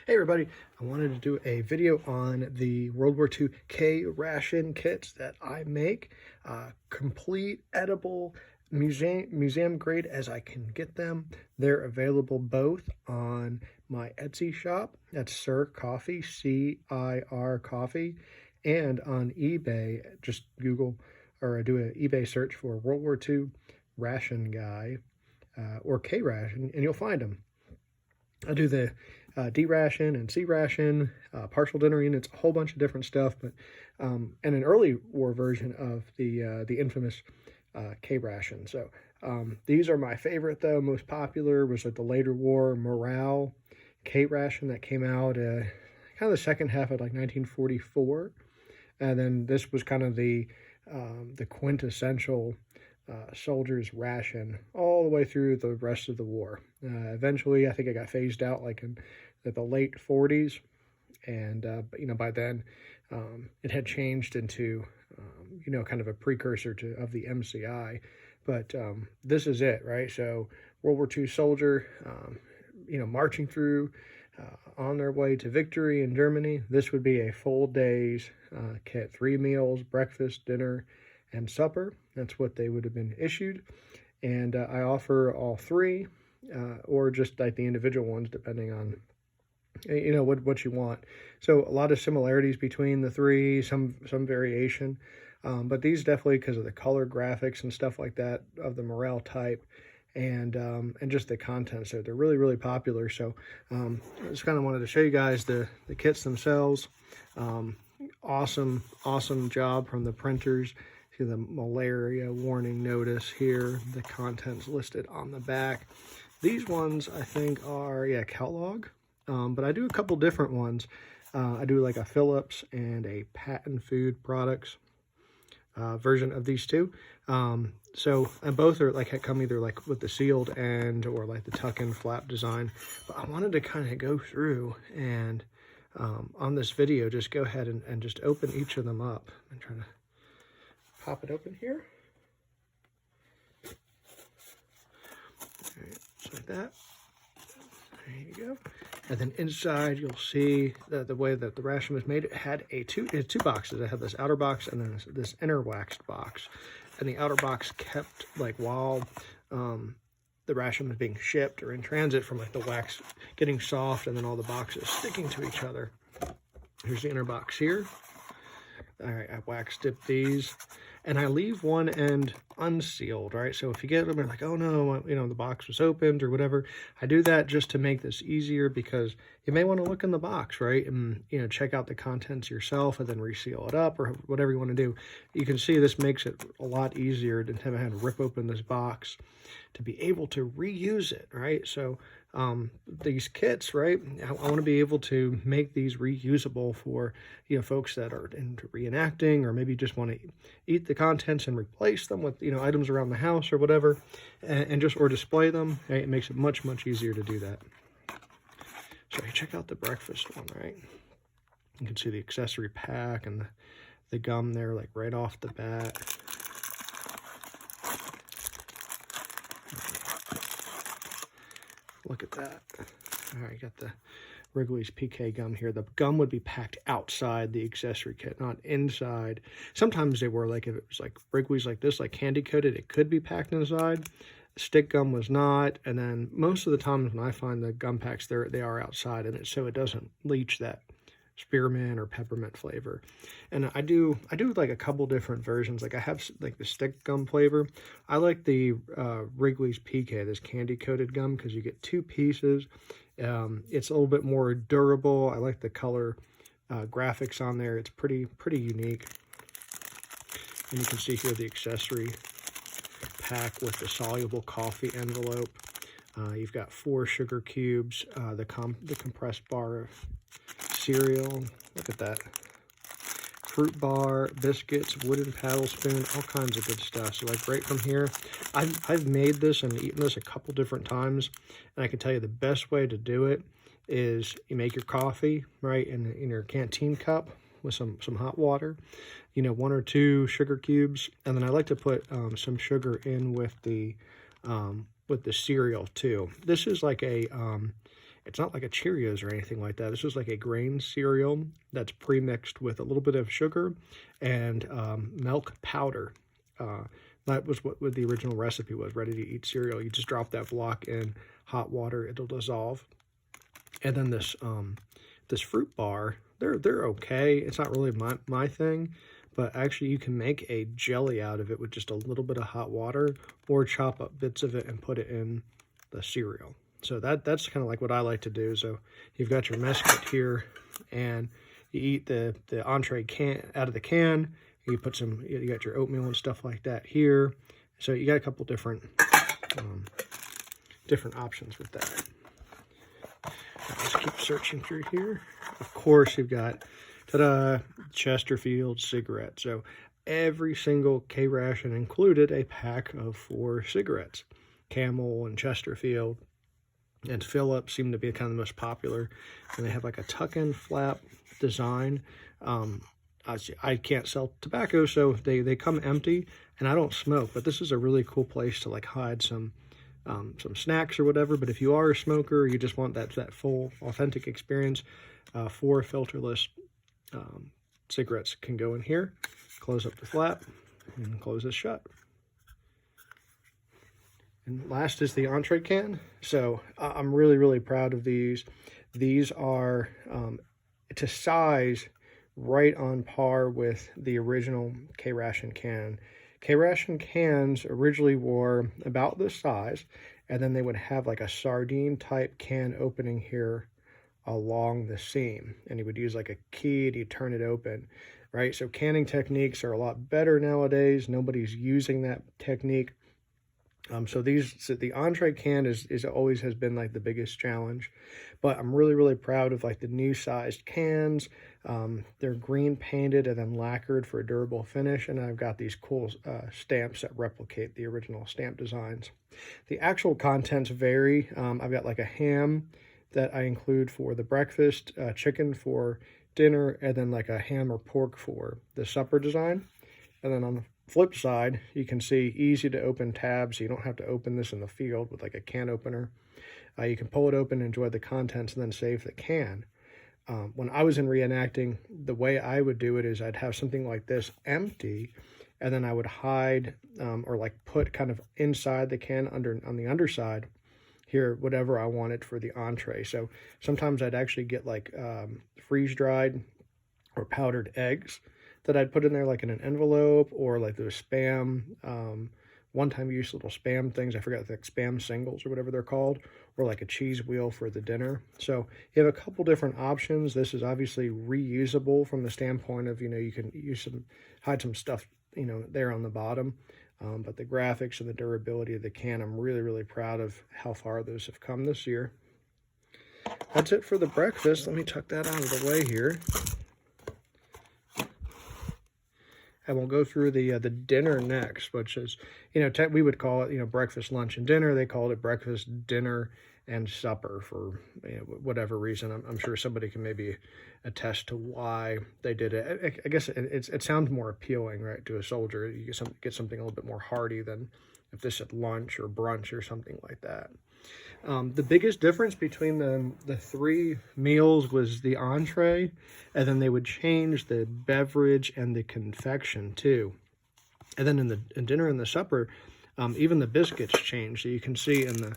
Hey everybody, I wanted to do a video on the World War II K Ration kits that I make. Complete, edible, museum grade as I can get them. They're available both on my Etsy shop, that's Sir Coffee, C-I-R Coffee, and on eBay. Just Google or do an eBay search for World War II Ration Guy or K Ration, and you'll find them. I do the D ration and C ration, partial dinner units, a whole bunch of different stuff, but and an early war version of the infamous K ration. So these are my favorite though. Most popular was at the later war morale K ration that came out kind of the second half of like 1944, and then this was kind of the quintessential soldier's ration all the way through the rest of the war. Eventually, I think it got phased out like in the late 40s, and by then it had changed into kind of a precursor of the MCI. But this is it, right? So World War II soldier, marching through on their way to victory in Germany. This would be a full day's kit, 3 meals, breakfast, dinner, and supper. That's what they would have been issued, and I offer all three, or just like the individual ones, depending on what you want. So a lot of similarities between the three, some variation, but these definitely, because of the color graphics and stuff like that of the morale type, and just the content, so they're really popular. So I just kind of wanted to show you guys the kits themselves. Awesome job from the printers. See the malaria warning notice here, the contents listed on the back. These ones I think are Kellogg, but I do a couple different ones. I do like a Phillips and a Patent Food Products version of these two. And both are come either like with the sealed end or like the tuck-in flap design. But I wanted to kind of go through and on this video just go ahead and just open each of them up. I'm trying to pop it open here. All right, just like that. There you go. And then inside you'll see that the way that the ration was made, it had two boxes. It had this outer box and then this inner waxed box. And the outer box kept, while the ration was being shipped or in transit, from the wax getting soft and then all the boxes sticking to each other. Here's the inner box here. All right, I wax dip these, and I leave one end unsealed, right? So if you get them and like, oh no, the box was opened or whatever, I do that just to make this easier, because you may want to look in the box, right? And, check out the contents yourself and then reseal it up or whatever you want to do. You can see this makes it a lot easier than having to rip open this box to be able to reuse it, right? So these kits, right, I want to be able to make these reusable for folks that are into reenacting, or maybe just want to eat the contents and replace them with items around the house or whatever, and or display them. Right? It makes it much easier to do that. So you check out the breakfast one, right? You can see the accessory pack and the gum there, right off the bat. Look at that. All right, you got the Wrigley's PK gum here. The gum would be packed outside the accessory kit, not inside. Sometimes they were, if it was Wrigley's like this, candy coated, it could be packed inside. Stick gum was not. And then most of the times when I find the gum packs, they are outside, and so it doesn't leach that spearmint or peppermint flavor. And I do a couple different versions. I have the stick gum flavor. I like the Wrigley's PK, this candy coated gum, because you get 2 pieces. It's a little bit more durable. I like the color graphics on there. It's pretty unique. And you can see here the accessory pack with the soluble coffee envelope. You've got 4 sugar cubes, the compressed bar of cereal. Look at that. Fruit bar, biscuits, wooden paddle spoon, all kinds of good stuff. So right from here, I've made this and eaten this a couple different times, and I can tell you the best way to do it is you make your coffee, right, in your canteen cup with some hot water, 1 or 2 sugar cubes, and then I like to put some sugar in with the cereal too. This is like a it's not like a Cheerios or anything like that. This is like a grain cereal that's pre-mixed with a little bit of sugar and milk powder. That was what the original recipe was, ready-to-eat cereal. You just drop that block in hot water, it'll dissolve. And then this fruit bar, they're okay. It's not really my thing, but actually you can make a jelly out of it with just a little bit of hot water, or chop up bits of it and put it in the cereal. So that's kind of like what I like to do. So you've got your mess kit here, and you eat the entree can out of the can. You put you got your oatmeal and stuff like that here. So you got a couple different options with that. Let's keep searching through here. Of course, you've got, ta-da, Chesterfield cigarettes. So every single K Ration included a pack of 4 cigarettes. Camel and Chesterfield and Phillips seem to be kind of the most popular. And they have like a tuck-in flap design. I can't sell tobacco, so they come empty, and I don't smoke, but this is a really cool place to like hide some snacks or whatever. But if you are a smoker, you just want that full authentic experience, 4 filterless cigarettes can go in here. Close up the flap and close this shut. And last is the entree can. So I'm really proud of these. These are to size right on par with the original K Ration can. K Ration cans originally were about this size, and then they would have like a sardine type can opening here along the seam, and you would use like a key to turn it open, right? So canning techniques are a lot better nowadays. Nobody's using that technique. So the entree can is always has been like the biggest challenge, but I'm really proud of like the new sized cans. They're green painted and then lacquered for a durable finish, and I've got these cool stamps that replicate the original stamp designs. The actual contents vary. I've got like a ham that I include for the breakfast, chicken for dinner, and then like a ham or pork for the supper design. And then on the flip side, you can see easy to open tabs. So you don't have to open this in the field with like a can opener. You can pull it open, enjoy the contents, and then save the can. When I was in reenacting, the way I would do it is I'd have something like this empty, and then I would hide or like put kind of inside the can on the underside here whatever I wanted for the entree. So sometimes I'd actually get like freeze-dried or powdered eggs that I'd put in there like in an envelope, or like those spam, one-time use little spam things. I forgot, like spam singles or whatever they're called, or like a cheese wheel for the dinner. So you have a couple different options. This is obviously reusable from the standpoint of, you can hide some stuff, there on the bottom. But the graphics and the durability of the can, I'm really proud of how far those have come this year. That's it for the breakfast. Let me tuck that out of the way here. And we'll go through the dinner next, which is, we would call it, breakfast, lunch, and dinner. They called it breakfast, dinner, and supper for whatever reason. I'm sure somebody can maybe attest to why they did it. I guess it sounds more appealing, right, to a soldier. You get something a little bit more hearty than if this at lunch or brunch or something like that. The biggest difference between the 3 meals was the entree, and then they would change the beverage and the confection too. And then in dinner and the supper, even the biscuits change. So you can see in the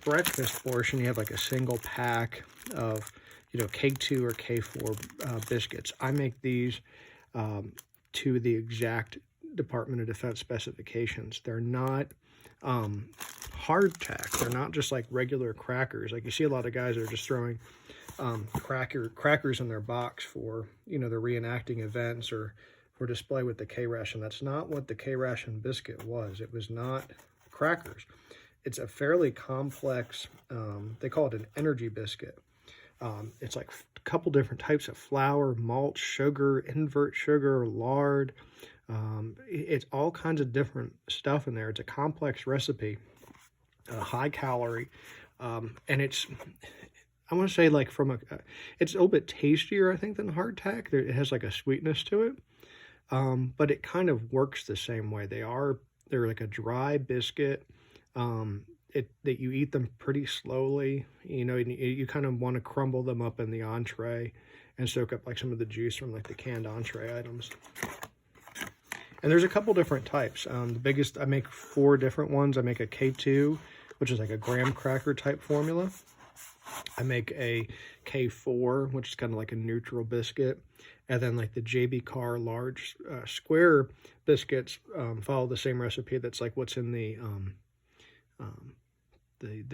breakfast portion, you have like a single pack of, K2 or K4 biscuits. I make these to the exact Department of Defense specifications. They're not hardtack. They're not just like regular crackers. Like you see a lot of guys that are just throwing crackers in their box for, the reenacting events or for display with the K Ration. That's not what the K Ration biscuit was. It was not crackers. It's a fairly complex, they call it an energy biscuit. It's like a couple different types of flour, malt, sugar, invert sugar, lard. It's all kinds of different stuff in there. It's a complex recipe, high calorie, and it's, I want to say like it's a little bit tastier, I think, than hardtack. It has like a sweetness to it, but it kind of works the same way. They're like a dry biscuit. that you eat them pretty slowly. You know, you kind of want to crumble them up in the entree and soak up like some of the juice from like the canned entree items. And there's a couple different types. The biggest, I make 4 different ones. I make a K2, which is like a graham cracker type formula. I make a K4, which is kind of like a neutral biscuit. And then like the JB Carr large square biscuits follow the same recipe. That's like what's in the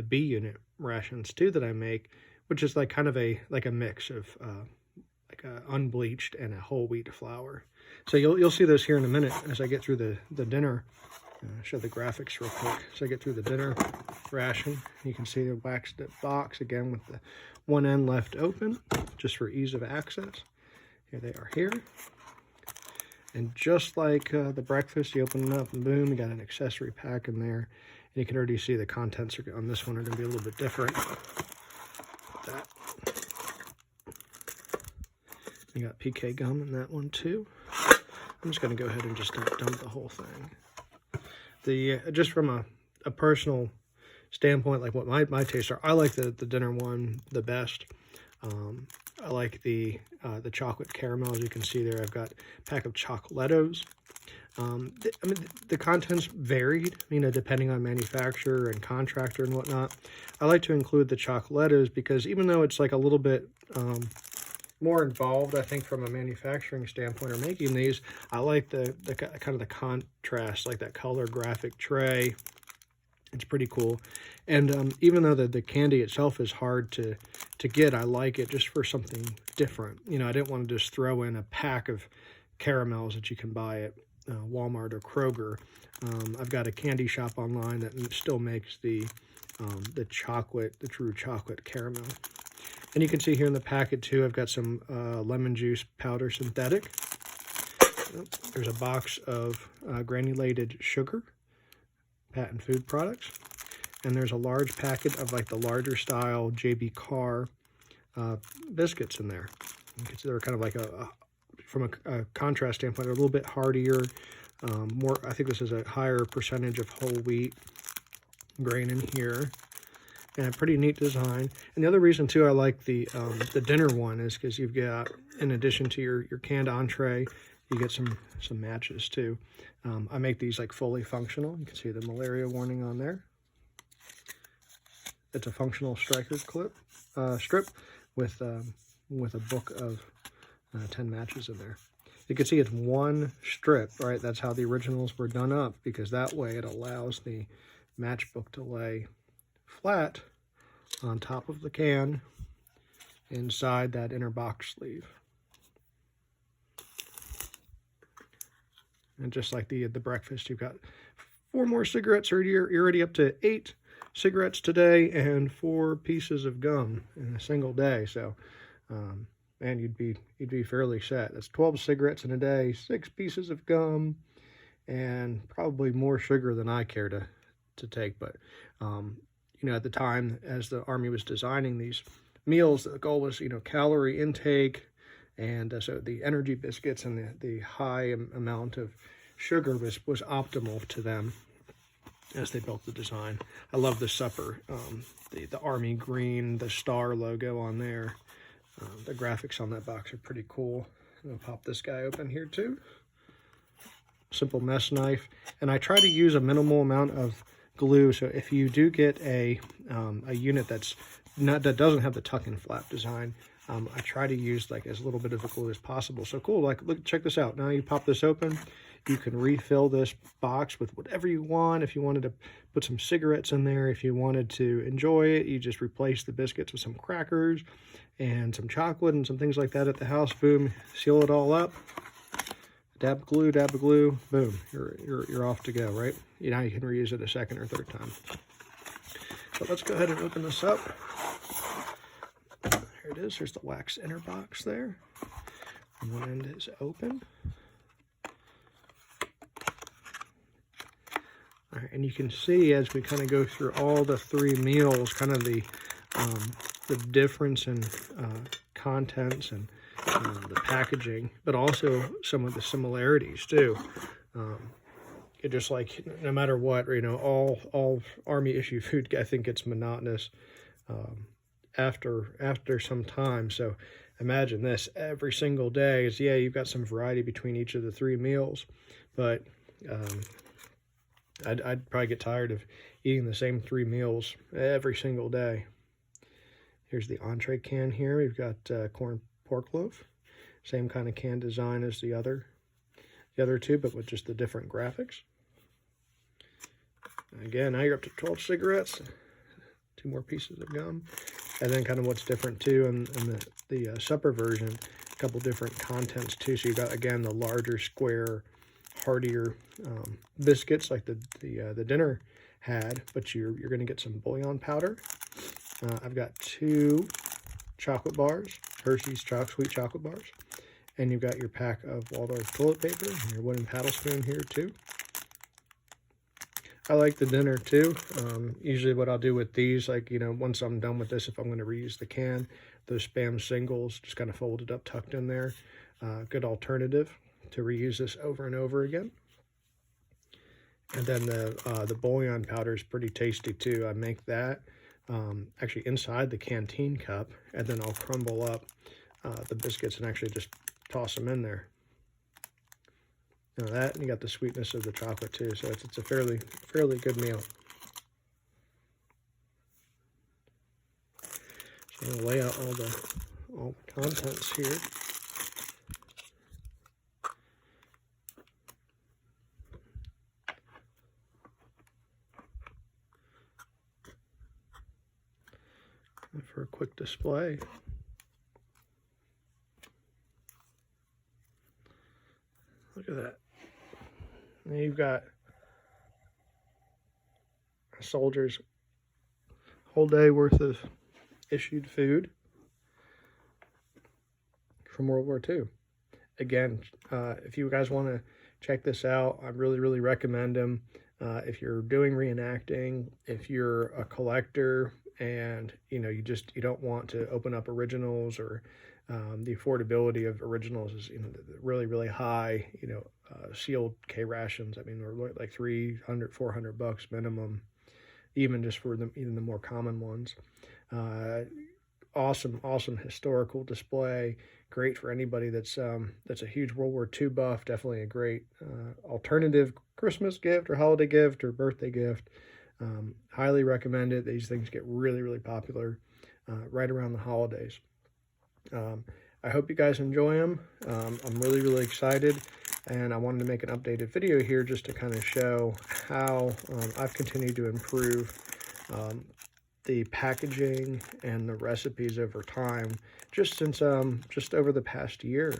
B unit rations too that I make, which is like kind of a mix of like a unbleached and a whole wheat flour. So you'll see those here in a minute as I get through the dinner. Show the graphics real quick. So I get through the dinner ration. You can see the waxed box again with the one end left open, just for ease of access. Here they are here. And just like the breakfast, you open it up and boom, you got an accessory pack in there. And you can already see the contents on this one are going to be a little bit different. That. You got PK gum in that one too. I'm just going to go ahead and just dump the whole thing. Just from a personal standpoint, like what my tastes are, I like the dinner one the best. I like the chocolate caramel. As you can see there, I've got a pack of Chocolattos. I mean, the contents varied, you know, depending on manufacturer and contractor and whatnot. I like to include the Chocolattos because even though it's like a little bit more involved, I think, from a manufacturing standpoint or making these, I like the kind of the contrast, like that color graphic tray. It's pretty cool. And even though the candy itself is hard to get, I like it just for something different. You know, I didn't want to just throw in a pack of caramels that you can buy at Walmart or Kroger. I've got a candy shop online that still makes the true chocolate caramel. And you can see here in the packet too, I've got some lemon juice powder synthetic. There's a box of granulated sugar, patent food products. And there's a large packet of like the larger style JB Carr biscuits in there. They're kind of like from a contrast standpoint, they're a little bit heartier. I think this is a higher percentage of whole wheat grain in here. And a pretty neat design. And the other reason too I like the dinner one is because you've got, in addition to your canned entree, you get some matches too. I make these like fully functional. You can see the malaria warning on there. It's a functional striker strip with a book of 10 matches in there. You can see it's one strip, right? That's how the originals were done up, because that way it allows the matchbook to lay flat on top of the can inside that inner box sleeve. And just like the breakfast, you've got 4 more cigarettes, or you're already up to 8 cigarettes today and 4 pieces of gum in a single day. So, man, you'd be fairly set. That's 12 cigarettes in a day, 6 pieces of gum, and probably more sugar than I care to take. But you know, at the time, as the Army was designing these meals, the goal was, you know, calorie intake, and so the energy biscuits and the high amount of sugar was optimal to them as they built the design. I love the supper, the Army green, the star logo on there. The graphics on that box are pretty cool. I'm gonna pop this guy open here too. Simple mesh knife, and I try to use a minimal amount of glue. So if you do get a unit that doesn't have the tuck-in flap design, I try to use like as little bit of the glue as possible. So cool, like look, check this out. Now you pop this open, you can refill this box with whatever you want. If you wanted to put some cigarettes in there, if you wanted to enjoy it, you just replace the biscuits with some crackers and some chocolate and some things like that at the house. Boom, seal it all up. Dab of glue, boom, you're off to go, right? Now you can reuse it a second or third time. So let's go ahead and open this up. Here it is. Here's the wax inner box there. One end is open. All right, and you can see as we kind of go through all the 3 meals, kind of the difference in contents and the packaging, but also some of the similarities too. it just like, no matter what, you know, all Army issue food, I think it's monotonous after some time. So imagine this every single day is, yeah, you've got some variety between each of the 3 meals, but I'd probably get tired of eating the same 3 meals every single day. Here's the entree can here. We've got corn pork loaf. Same kind of can design as the other 2, but with just the different graphics. Again, now you're up to 12 cigarettes, 2 more pieces of gum. And then kind of what's different too in the supper version, a couple different contents too. So you got, again, the larger, square, heartier biscuits like the dinner had, but you're going to get some bouillon powder. I've got 2 chocolate bars, Hershey's sweet chocolate bars. And you've got your pack of Waldorf toilet paper and your wooden paddle spoon here too. I like the dinner too. Usually what I'll do with these, like, you know, once I'm done with this, if I'm going to reuse the can, those Spam singles just kind of folded up, tucked in there. Good alternative to reuse this over and over again. And then the bouillon powder is pretty tasty too. I make that actually inside the canteen cup, and then I'll crumble up the biscuits and actually just toss them in there. Now that, and you got the sweetness of the chocolate too, so it's a fairly good meal. So I'm gonna lay out all the contents here. And for a quick display. Look at that. And you've got a soldier's whole day worth of issued food from World War II. Again, if you guys want to check this out, I really recommend them. If you're doing reenacting, if you're a collector and you don't want to open up originals, or the affordability of originals is really high. Sealed K Rations, I mean, they're like $300-400 minimum, even just for even the more common ones. Awesome historical display. Great for anybody that's a huge World War II buff. Definitely a great alternative Christmas gift or holiday gift or birthday gift. Highly recommend it. These things get really popular right around the holidays. I hope you guys enjoy them. I'm really excited, and I wanted to make an updated video here just to kind of show how I've continued to improve the packaging and the recipes over time, just over the past year.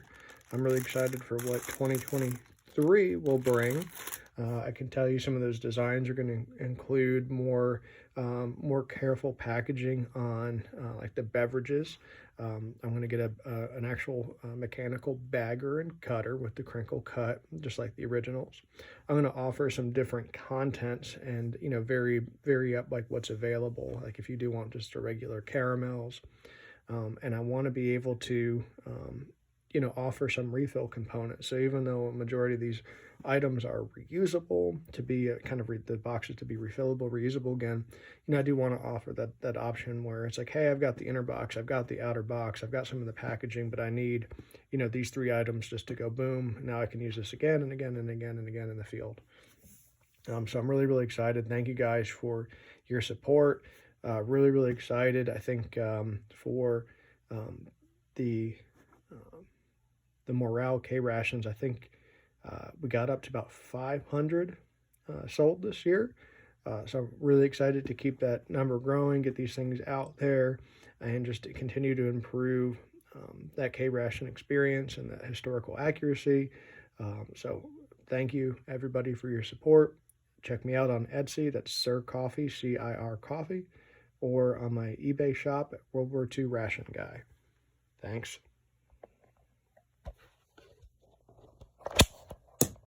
I'm really excited for what 2023 will bring. I can tell you some of those designs are going to include more careful packaging on like the beverages. I'm going to get an actual mechanical bagger and cutter with the crinkle cut, just like the originals. I'm going to offer some different contents and vary up like what's available. Like if you do want just a regular caramels, and I want to be able to offer some refill components. So even though a majority of these items are reusable, to be the boxes to be refillable, reusable again, I do want to offer that option where it's like, hey, I've got the inner box, I've got the outer box, I've got some of the packaging, but I need, these 3 items just to go boom. Now I can use this again and again and again and again in the field. So I'm really excited. Thank you guys for your support. Really excited. I think for the Morale K Rations, I think we got up to about 500 sold this year. So I'm really excited to keep that number growing, get these things out there, and just to continue to improve that K Ration experience and that historical accuracy. So thank you, everybody, for your support. Check me out on Etsy. That's Sir Coffee, CIR Coffee, or on my eBay shop at World War II Ration Guy. Thanks.